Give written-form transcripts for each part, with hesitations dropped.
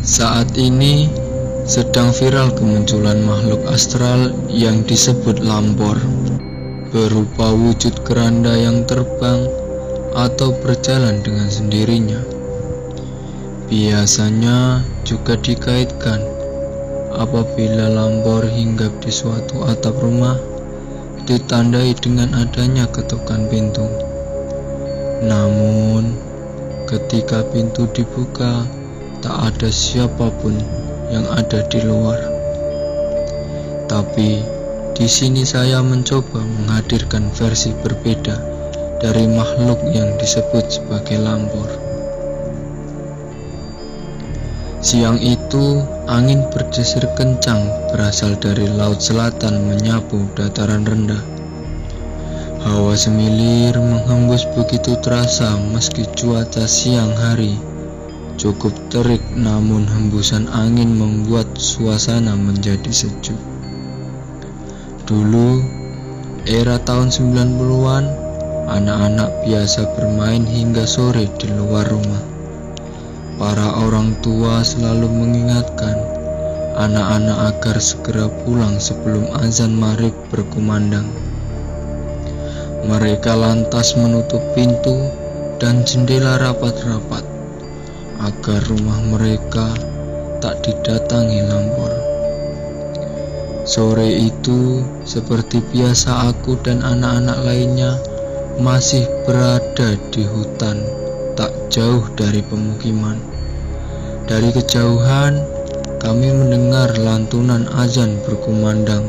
Saat ini sedang viral kemunculan makhluk astral yang disebut lampor, berupa wujud keranda yang terbang atau berjalan dengan sendirinya. Biasanya juga dikaitkan apabila lampor hinggap di suatu atap rumah, ditandai dengan adanya ketukan pintu. Namun, ketika pintu dibuka, tak ada siapapun yang ada di luar. Tapi di sini saya mencoba menghadirkan versi berbeda dari makhluk yang disebut sebagai lampor. Siang itu, angin berdesir kencang berasal dari laut selatan menyapu dataran rendah. Hawa semilir menghembus begitu terasa meski cuaca siang hari cukup terik, namun hembusan angin membuat suasana menjadi sejuk. Dulu, era tahun 90-an, anak-anak biasa bermain hingga sore di luar rumah. Para orang tua selalu mengingatkan anak-anak agar segera pulang sebelum azan maghrib berkumandang. Mereka lantas menutup pintu dan jendela rapat-rapat agar rumah mereka tak didatangi lampor. Sore itu, seperti biasa, aku dan anak-anak lainnya masih berada di hutan tak jauh dari pemukiman. Dari kejauhan, kami mendengar lantunan azan berkumandang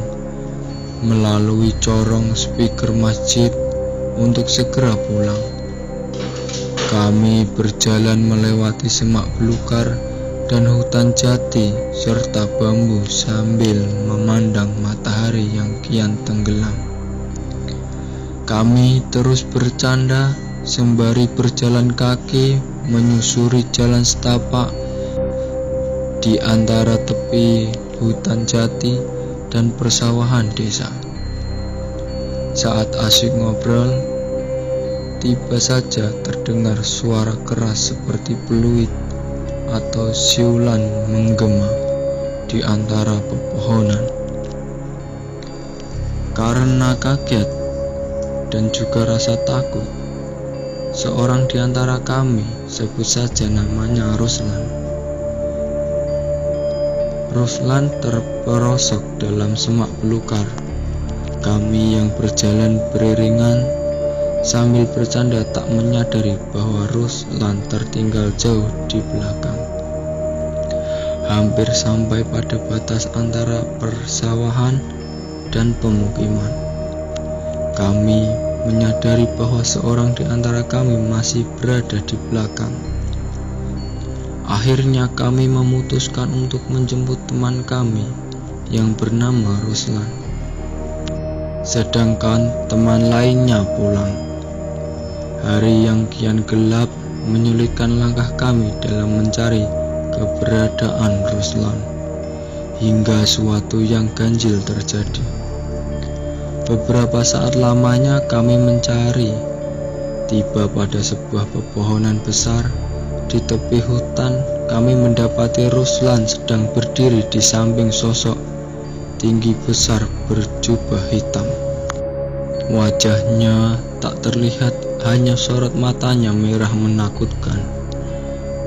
melalui corong speaker masjid untuk segera pulang. Kami berjalan melewati semak belukar dan hutan jati serta bambu sambil memandang matahari yang kian tenggelam. Kami terus bercanda sembari berjalan kaki menyusuri jalan setapak di antara tepi hutan jati dan persawahan desa. Saat asyik ngobrol, tiba saja terdengar suara keras seperti peluit atau siulan menggema di antara pepohonan. Karena kaget dan juga rasa takut, seorang di antara kami, sebut saja namanya Ruslan terperosok dalam semak belukar. Kami yang berjalan beriringan sambil bercanda tak menyadari bahwa Ruslan tertinggal jauh di belakang. Hampir sampai pada batas antara persawahan dan pemukiman, kami menyadari bahwa seorang di antara kami masih berada di belakang. Akhirnya kami memutuskan untuk menjemput teman kami yang bernama Ruslan, sedangkan teman lainnya pulang. Hari yang kian gelap menyulitkan langkah kami dalam mencari keberadaan Ruslan, hingga suatu yang ganjil terjadi. Beberapa saat lamanya kami mencari, tiba pada sebuah pepohonan besar di tepi hutan. Kami mendapati Ruslan sedang berdiri di samping sosok tinggi besar berjubah hitam. Wajahnya tak terlihat, hanya sorot matanya merah menakutkan.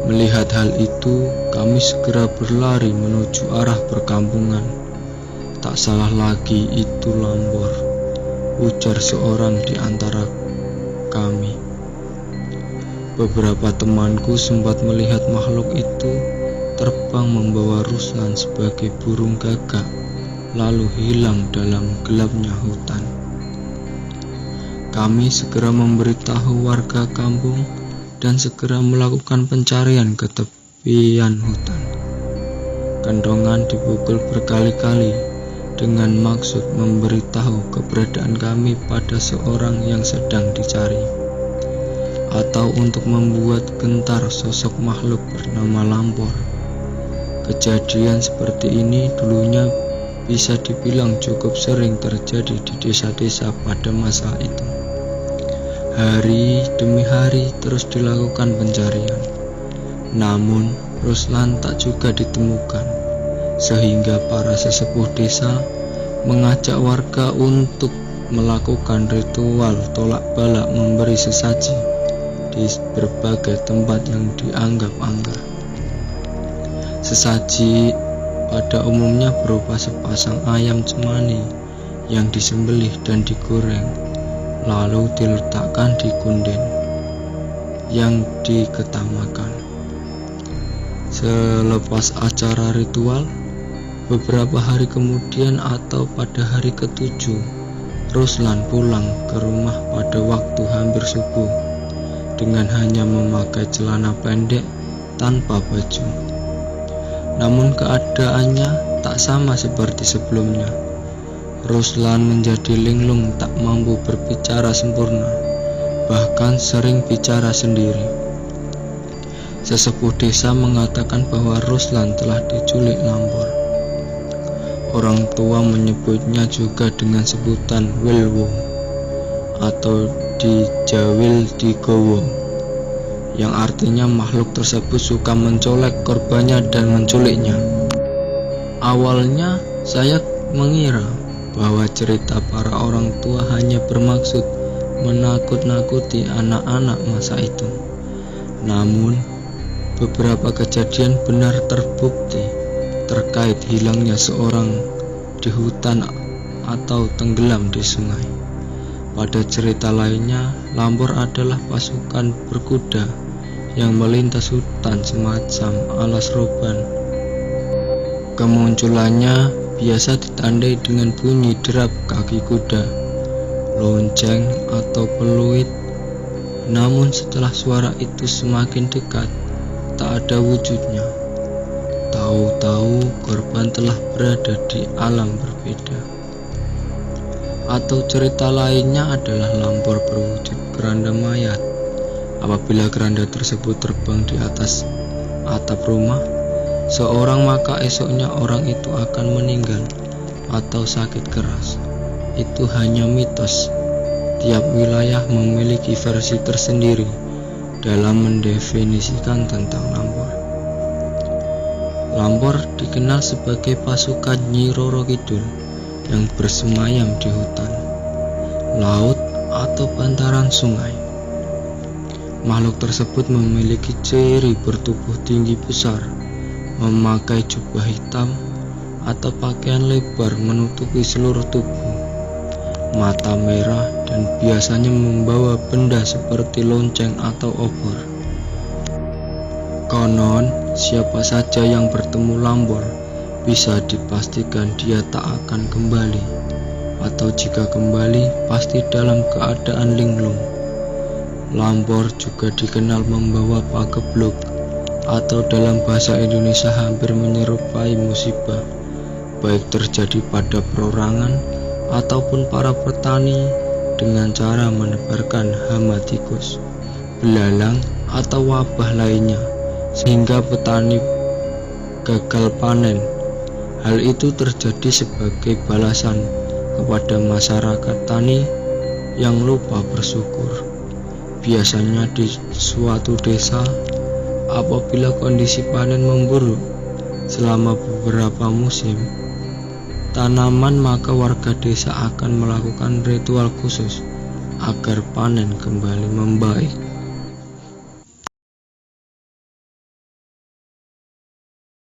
Melihat hal itu, kami segera berlari menuju arah perkampungan. Tak salah lagi, itu lampor, ujar seorang di antara kami. Beberapa temanku sempat melihat makhluk itu terbang membawa Ruslan sebagai burung gagak, lalu hilang dalam gelapnya hutan. Kami segera memberitahu warga kampung dan segera melakukan pencarian ke tepian hutan. Kentongan dipukul berkali-kali dengan maksud memberitahu keberadaan kami pada seorang yang sedang dicari, atau untuk membuat gentar sosok makhluk bernama lampor. Kejadian seperti ini dulunya bisa dibilang cukup sering terjadi di desa-desa pada masa itu. Hari demi hari terus dilakukan pencarian, namun Ruslan tak juga ditemukan, sehingga para sesepuh desa mengajak warga untuk melakukan ritual tolak balak memberi sesaji di berbagai tempat yang dianggap angker. Sesaji pada umumnya berupa sepasang ayam cemani yang disembelih dan digoreng, lalu diletakkan di kunden yang diketamakan. Selepas acara ritual, beberapa hari kemudian atau pada hari ke-7, Ruslan pulang ke rumah pada waktu hampir subuh dengan hanya memakai celana pendek tanpa baju. Namun keadaannya tak sama seperti sebelumnya. Ruslan menjadi linglung, tak mampu berbicara sempurna, bahkan sering bicara sendiri. Sesepuh desa mengatakan bahwa Ruslan telah diculik Lampor. Orang tua menyebutnya juga dengan sebutan Wilwo atau Dijawil Digowo, yang artinya makhluk tersebut suka mencolek korbannya dan menculiknya. Awalnya saya mengira bahwa cerita para orang tua hanya bermaksud menakut-nakuti anak-anak masa itu. Namun beberapa kejadian benar terbukti terkait hilangnya seorang di hutan atau tenggelam di sungai. Pada cerita lainnya, Lampor adalah pasukan berkuda yang melintas hutan semacam alas roban. Kemunculannya biasa ditandai dengan bunyi derap kaki kuda, lonceng atau peluit. Namun setelah suara itu semakin dekat, tak ada wujudnya. Tahu-tahu korban telah berada di alam berbeda. Atau cerita lainnya adalah Lampor berwujud keranda mayat. Apabila keranda tersebut terbang di atas atap rumah seorang, maka esoknya orang itu akan meninggal atau sakit keras. Itu hanya mitos. Tiap wilayah memiliki versi tersendiri dalam mendefinisikan tentang Lampor. Lampor dikenal sebagai pasukan Nyi Roro Kidul yang bersemayam di hutan, laut, atau bantaran sungai. Makhluk tersebut memiliki ciri bertubuh tinggi besar, memakai jubah hitam atau pakaian lebar menutupi seluruh tubuh, mata merah, dan biasanya membawa benda seperti lonceng atau obor. Konon, siapa saja yang bertemu Lampor bisa dipastikan dia tak akan kembali, atau jika kembali pasti dalam keadaan linglung. Lampor juga dikenal membawa pagebluk, atau dalam bahasa Indonesia hampir menyerupai musibah, baik terjadi pada perorangan ataupun para petani, dengan cara menebarkan hama tikus, belalang, atau wabah lainnya, sehingga petani gagal panen. Hal itu terjadi sebagai balasan kepada masyarakat tani yang lupa bersyukur. Biasanya di suatu desa, apabila kondisi panen memburuk selama beberapa musim tanaman, maka warga desa akan melakukan ritual khusus agar panen kembali membaik.